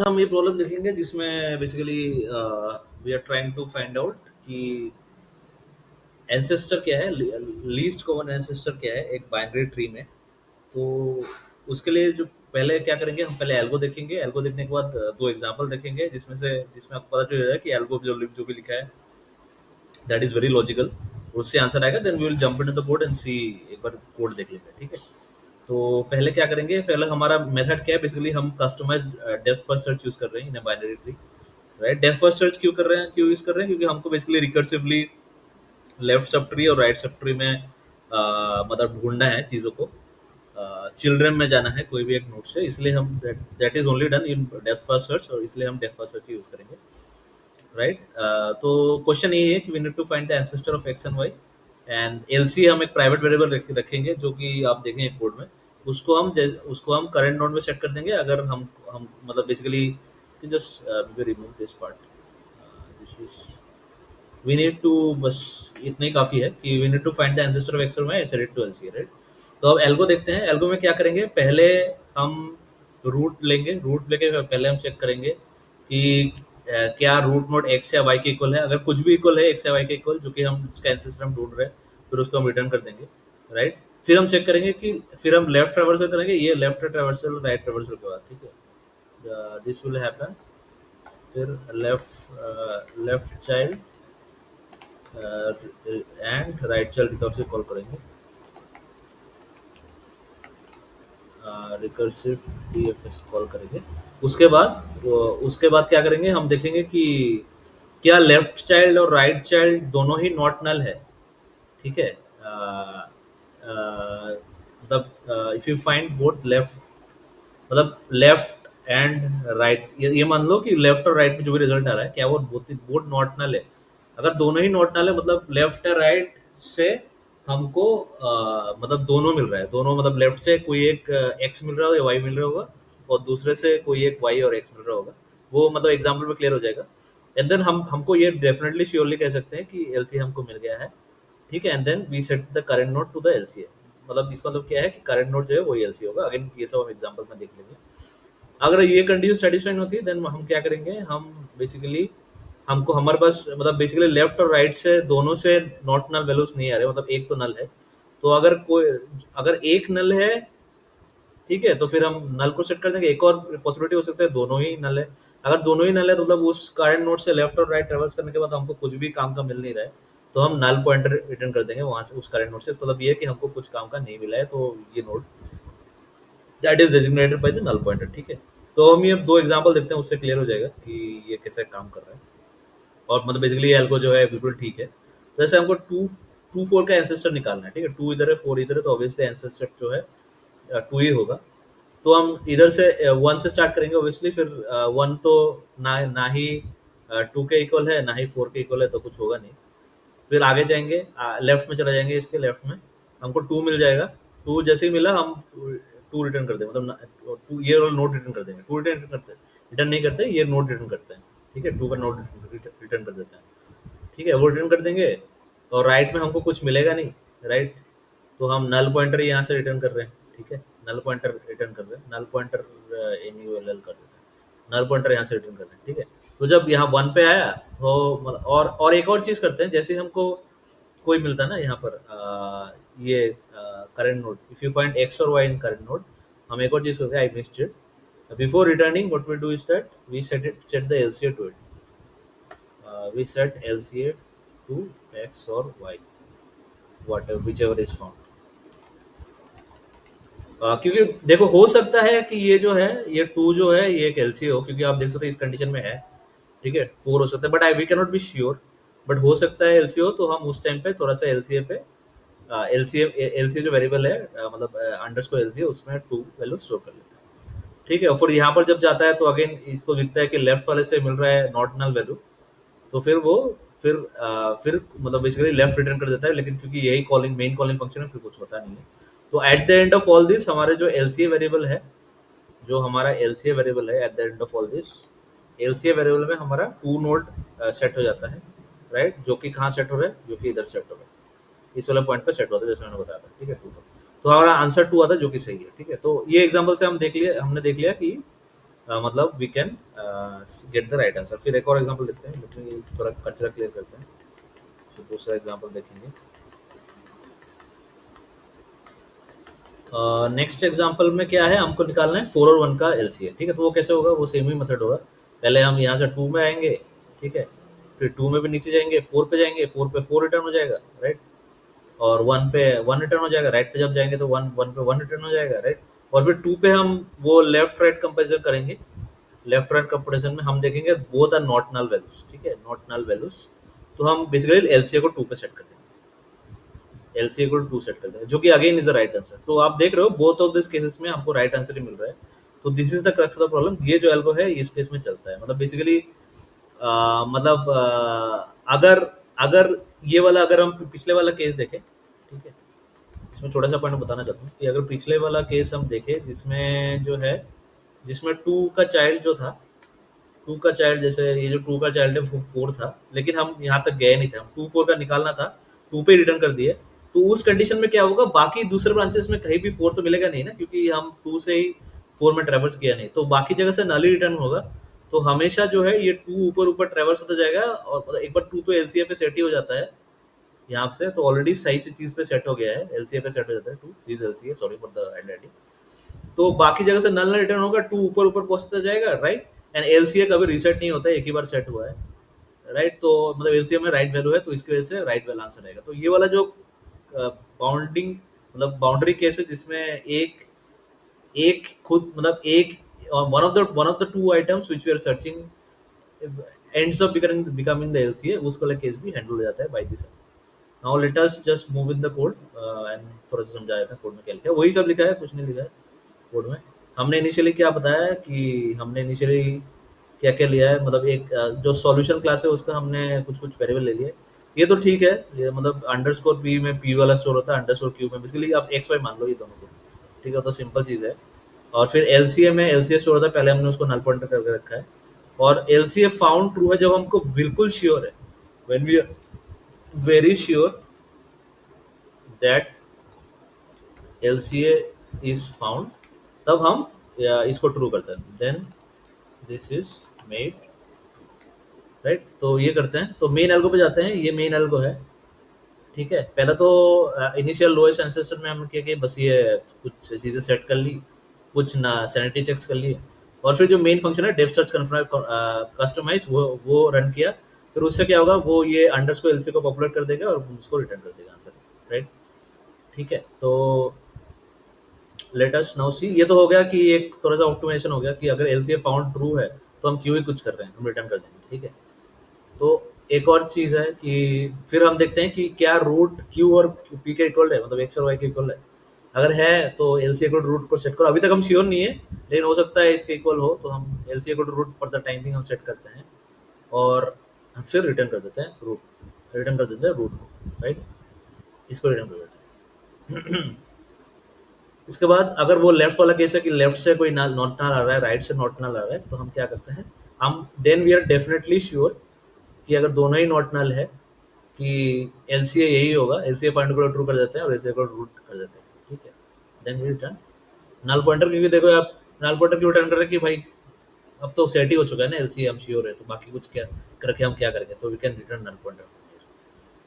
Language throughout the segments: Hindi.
हम ये प्रॉब्लम देखेंगे जिसमें basically we are trying to find out कि एंसेस्टर क्या है, लीस्ट कॉमन एंसेस्टर क्या है एक बाइनरी ट्री में। तो उसके लिए जो पहले क्या करेंगे, हम पहले एल्गो देखेंगे। एल्गो देखने के बाद दो एग्जांपल देखेंगे जिसमें आपको पता चल जाएगा कि एल्गो जो भी लिखा है दैट इज वेरी लॉजिकल, उससे आंसर आएगा। Then we will jump into the code and see, एक बार कोड देख लेंगे, ठीक है। तो पहले क्या करेंगे, पहले हमारा मेथड क्या है, बेसिकली हम customise depth first search use कर रहे हैं in binary tree, right. Depth first search क्यों कर रहे हैं, क्यों यूज कर रहे हैं, क्योंकि हमको basically recursively left sub tree और राइट सब ट्री में मतलब ढूंढना है चीज़ों को, चिल्ड्रन में जाना है कोई भी एक नोड से, इसलिए हम that is only done in depth first search, और इसलिए हम डेप्थ फर्स्ट सर्च यूज करेंगे, राइट। तो क्वेश्चन ये है कि we need to find the ancestor of X and Y, and LC हम एक प्राइवेट वेरिएबल रखेंगे जो कि आप देखेंगे कोड में। उसको हम करंट नोड में सेट कर देंगे। अगर हम मतलब basically just remove this part, this is we need to, बस इतना ही काफ़ी है कि we need to find the ancestor of X और Y and set it to LC, right. तो अब एल्गो देखते हैं। एल्गो में क्या करेंगे, पहले हम रूट लेंगे। रूट लेके पहले हम चेक करेंगे कि क्या रूट नोड एक्स या वाई के इक्वल है। अगर कुछ भी इक्वल है एक्स या वाई के इक्वल, जो कि हम इसका एंसेस्टर हम ढूंढ रहे हैं, फिर उसको हम रिटर्न कर देंगे, राइट। फिर हम चेक करेंगे कि फिर हम लेफ्ट ट्रेवर्सल करेंगे, ये लेफ्ट ट्रेवर्सल राइट ट्रेवर्सल के बाद, ठीक है, दिस विल हैपन। फिर left child and right child recursive call करेंगे, रिकर्सिव डीएफएस कॉल करेंगे। उसके बाद क्या करेंगे, हम देखेंगे कि क्या लेफ्ट चाइल्ड और राइट चाइल्ड दोनों ही नॉट नल है, ठीक है। मतलब if you find both left, मतलब लेफ्ट एंड राइट, ये मान लो कि लेफ्ट और राइट में जो भी रिजल्ट आ रहा है, क्या वो बोथ नॉट नल है। अगर दोनों ही नॉट नल है, मतलब लेफ्ट और राइट से हमको मतलब दोनों मिल रहा है, दोनों मतलब लेफ्ट से कोई एक एक्स मिल रहा होगा या वाई मिल रहा होगा, और दूसरे से कोई एक वाई और एक्स मिल रहा होगा। वो मतलब एग्जाम्पल में क्लियर हो जाएगा। एंड देन हमको ये डेफिनेटली श्योरली कह सकते हैं कि एलसी हमको मिल गया है, ठीक है। And then we set the current node to the LCA, मतलब इसका मतलब क्या है कि करंट नोड जो है वही एलसी होगा। अगेन ये सब हम एग्जांपल में देख लेंगे। अगर ये कंडीशन सेटिस्फाइड होती है, देन हम क्या करेंगे, हम बेसिकली हमको हमारे पास मतलब बेसिकली लेफ्ट और राइट से दोनों से नॉट नल वैल्यूज नहीं आ रहे, मतलब एक तो नल है। तो अगर एक नल है, ठीक है, तो फिर हम नल को सेट कर देंगे। एक और पॉसिबिलिटी हो सकता है दोनों ही नल है। अगर दोनों ही नल है तो मतलब उस करंट नोड से लेफ्ट और राइट ट्रेवल्स करने के बाद हमको कुछ भी काम का मिल नहीं रहा है, तो हम नल पॉइंटर रिटर्न कर देंगे वहां से, उस करंट नोड से। इसका मतलब ये है कि हमको कुछ काम का नहीं मिला है, तो ये node that is designated by the null pointer, ठीक है। तो हम ये दो एग्जांपल देखते हैं, उससे क्लियर हो जाएगा कि ये कैसे काम कर रहा है। और मतलब बेसिकली ये एल्गो जो है बिल्कुल ठीक है। तो जैसे हमको टू टू फोर का एंसेस्टर निकालना है, ठीक है, टू इधर है फोर इधर है, तो ऑब्वियसली एंसेस्टर जो है टू ही होगा। तो हम इधर से वन से स्टार्ट करेंगे ऑब्वियसली। फिर वन तो ना ही टू के इक्वल है, ना ही फोर के इक्वल है, तो कुछ होगा नहीं। फिर आगे जाएंगे, लेफ्ट में चला जाएंगे, इसके लेफ्ट में हमको टू मिल जाएगा। टू जैसे ही मिला हम टू रिटर्न कर देंगे, मतलब टू ये वाला नोट रिटर्न कर देंगे। टू रिटर्न करते रिटर्न नहीं करते, ये नोट रिटर्न करते हैं, ठीक है। टू का नोट रिटर्न कर देते हैं, ठीक है, वो रिटर्न कर देंगे। और राइट में हमको कुछ मिलेगा नहीं, राइट। तो हम नल पॉइंटर यहाँ से रिटर्न कर रहे हैं, ठीक है, नल पॉइंटर रिटर्न कर रहे हैं, नल पॉइंटर एनयूएलएल कर देते हैं, नल पॉइंटर यहाँ से रिटर्न कर रहे हैं, ठीक है। तो जब यहाँ वन पे आया तो और एक और चीज़ करते हैं, जैसे हमको कोई मिलता है ना यहाँ पर ये current node, if you find X और वाई इन करंट नोड, हम एक और चीज़ करते हैं, I missed it. Before returning what we do is that we set the LCA to it, we set LCA to X or Y, whatever whichever is found। क्योंकि देखो हो सकता है कि ये जो है ये टू जो है ये एक एलसीए हो, क्योंकि आप देख सकते हैं इस कंडीशन में है, ठीक है। फोर हो सकता है, but I we can not be sure, but हो सकता है एलसीए हो। तो हम उस टाइम पे थोड़ा सा एलसीए पे एलसीए जो वेरिएबल है मतलब अंडरस्कोर एलसीए, उसमें टू वैल्यू स्टोर कर लेते हैं, ठीक है। और फिर यहाँ पर जब जाता है तो अगेन इसको दिखता है कि लेफ्ट वाले से मिल रहा है नॉट नल वैल्यू, तो फिर वो फिर मतलब बेसिकली लेफ्ट रिटर्न कर देता है। लेकिन क्योंकि यही कॉलिंग मेन कॉलिंग फंक्शन है, फिर कुछ होता नहीं है। तो at the end of all this हमारे जो एलसीए वेरिएबल है, जो हमारा एलसीए वेरिएबल है, at the end of all this LCA variable में हमारा टू नोड सेट हो जाता है, राइट। जो कि कहाँ सेट हो रहा है, जो कि इधर सेट हो रहा है, इस वाले पॉइंट पे सेट होता है, जैसे मैंने बताया था, ठीक है, टू। तो हमारा आंसर टू आता है, जो कि सही है, ठीक है। तो ये एग्जाम्पल से हमने देख लिया कि मतलब we can get the right answer. फिर एक और एग्जांपल देखते हैं, लेकिन थोड़ा कचरा क्लियर करते हैं। तो दूसरा एग्जांपल देखेंगे। नेक्स्ट एग्जांपल में क्या है, हमको निकालना है 4 और 1 का एलसीएम। ठीक है, तो वो कैसे होगा, वो सेम ही मेथड होगा। पहले हम यहाँ से 2 में आएंगे, ठीक है, फिर 2 में भी नीचे जाएंगे, 4 पे जाएंगे, 4 पे 4 रिटर्न हो जाएगा, राइट। और 1 पे 1 रिटर्न हो जाएगा, राइट पे जब जाएंगे तो 1 पे 1 रिटर्न हो जाएगा, राइट। और फिर 2 पे हम वो लेफ्ट राइट कंपेरिजन करेंगे। लेफ्ट राइट कंपेरिजन में हम देखेंगे both are not null values, ठीक है, नॉट नल वैल्यूज। तो हम बेसिकली एलसीए को 2 पे सेट कर देंगे, एलसीए को 2 सेट कर देंगे, जो कि again is the right answer. तो आप देख रहे हो बोथ ऑफ दिस केसेस में हमको राइट आंसर ही मिल रहा है। तो this is the crux of the problem. ये जो एल्गो है इस केस में चलता है, मतलब बेसिकली मतलब अगर अगर ये वाला, अगर हम पिछले वाला केस देखें, ठीक है, इसमें छोटा सा पॉइंट बताना चाहता हूँ कि अगर पिछले वाला केस हम देखें जिसमें जो है, जिसमें 2 का चाइल्ड जो था, 2 का चाइल्ड, जैसे ये जो 2 का चाइल्ड है वो 4 था, लेकिन हम यहाँ तक गए नहीं थे, हम 2 4 का निकालना था, 2 पे रिटर्न कर दिए। तो उस कंडीशन में क्या होगा, बाकी दूसरे ब्रांचेस में कहीं भी 4 तो मिलेगा नहीं ना, क्योंकि हम 2 से ही 4 में ट्रेवर्स किया नहीं, तो बाकी जगह से नल ही रिटर्न होगा। तो हमेशा जो है ये 2 ऊपर ऊपर ट्रेवर्स होता जाएगा, और मतलब एक बार 2 तो एलसीए पे सेट ही हो जाता है यहाँ से, तो ऑलरेडी सही से चीज पे सेट हो गया है, एलसीए पे सेट हो जाता है 2 this LCA, sorry for the handwriting. तो बाकी जगह से नल रिटर्न होगा, 2 ऊपर ऊपर पहुंचता जाएगा, राइट। एंड एलसीए कभी रीसेट नहीं होता है, एक ही बार सेट हुआ है, राइट। तो मतलब एलसीए में राइट वैल्यू है, तो इसकी वजह से राइट वैल्यू आंसर आएगा। तो ये वाला जो बाउंडिंग मतलब बाउंड्री केस है, जिसमें एक एक खुद मतलब एक one of the two items which we are searching ends up becoming the LCA, उस वाला केस भी हैंडल हो जाता है by this. Now let us just move in the code and थोड़ा सा समझाया था कोड में क्या लिखा है, वही सब लिखा है, कुछ नहीं लिखा है कोड में। हमने इनिशियली क्या बताया कि हमने इनिशियली क्या क्या लिया है, मतलब एक जो सॉल्यूशन क्लास है उसका हमने कुछ कुछ वेरिएबल ले लिए। ये तो ठीक है, ये मतलब अंडरस्कोर पी में पी वाला स्टोर होता है, अंडरस्कोर क्यू में बेसिकली आप एक्स वाई मान लो ये दोनों को, ठीक है, तो सिंपल चीज़ है। और फिर एलसीए में एलसीए स्टोर होता है, पहले हमने उसको नल पॉइंटर करके रखा है। और एलसीए फाउंड ट्रू है जब हमको बिल्कुल श्योर है, when we are very sure that LCA is found, तब हम या इसको ट्रू करते हैं, then this is made, right. तो ये करते हैं, तो मेन एल्गो पे जाते हैं, ये मेन एल्गो है, ठीक है। पहले तो इनिशियल लोएस्ट एंसेस्टर में हमने क्या किया, बस ये कुछ चीज़ें सेट कर ली, कुछ ना सैनिटी चेक्स कर लिए, और फिर जो मेन फंक्शन है डेफ सर्च कस्टमाइज वो रन किया। फिर उससे क्या होगा, वो ये अंडरस्कोर एलसी को पॉपुलेट कर देगा और उसको रिटर्न कर देगा आंसर, राइट। ठीक है, तो लेट अस नाउ सी, ये तो हो गया कि एक थोड़ा सा ऑप्टिमाइजेशन हो गया कि अगर एलसीए फाउंड ट्रू है तो हम क्यों ही कुछ कर रहे हैं, हम रिटर्न कर देंगे, ठीक है। तो एक और चीज है कि फिर हम देखते हैं कि क्या रूट क्यू और पी के इक्वल है, मतलब एक्स और वाई के इक्वल है। अगर है तो एलसीए इक्वल रूट को सेट करो, अभी तक हम श्योर नहीं है, लेकिन हो सकता है इसके इक्वल हो, तो हम LCA equal root for the timing हम सेट करते हैं, और फिर रिटर्न कर देते हैं रूट, रिटर्न कर देते हैं रूट को, राइट, इसको रिटर्न कर देते हैं। इसके बाद अगर वो लेफ्ट वाला केस है कि लेफ्ट से कोई नॉट नल आ रहा है, राइट से नॉट नल आ रहा है, तो हम क्या करते हैं, हम then we are definitely sure कि अगर दोनों ही नॉट नल है कि एलसीए यही होगा, एलसीए फाइंड को ट्रू कर देते हैं और एलसीए को रूट कर देते हैं, ठीक है। Then we return null pointer, क्योंकि देखो आप नल पॉइंटर क्यों रिटर्न कर रहे हैं कि भाई अब तो सेट ही हो चुका है ना एलसीए, हम श्योर है, तो बाकी कुछ क्या करके हम क्या करेंगे, तो we can return null pointer.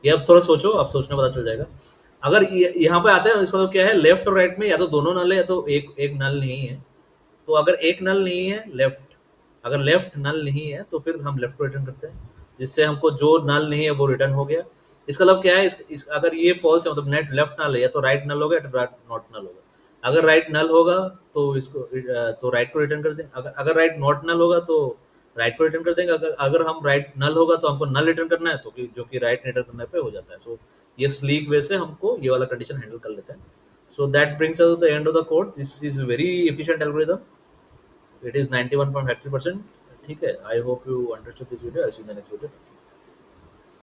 ये अब थोड़ा सोचो, आप सोचने पता चल जाएगा। अगर यहाँ पे आते हैं, इसका मतलब क्या है, लेफ्ट और राइट में या तो दोनों नल है या तो एक एक नल नहीं है। तो अगर एक नल नहीं है लेफ्ट, अगर लेफ्ट नल नहीं है तो फिर हम लेफ्ट को रिटर्न करते हैं, जिससे हमको जो नल नहीं है वो रिटर्न हो गया। इसका मतलब क्या है, अगर ये फॉल्स है, मतलब नेट लेफ्ट नल है, या तो राइट नल होगा या नॉट नल होगा। अगर राइट नल होगा तो इसको तो राइट को रिटर्न कर देंगे, अगर राइट नॉट नल होगा तो राइट को रिटर्न कर देंगे। अगर हम राइट नल होगा तो हमको नल रिटर्न करना है, तो जो कि राइट रिटर्न करने पे हो जाता है। सो ये स्लीक वे से हमको ये वाला कंडीशन हैंडल कर लेते हैं। So that brings us to the end of the code. This is a very efficient algorithm. It is 91.53%. ठीक है, I hope you understood this video. I'll see you in the next video.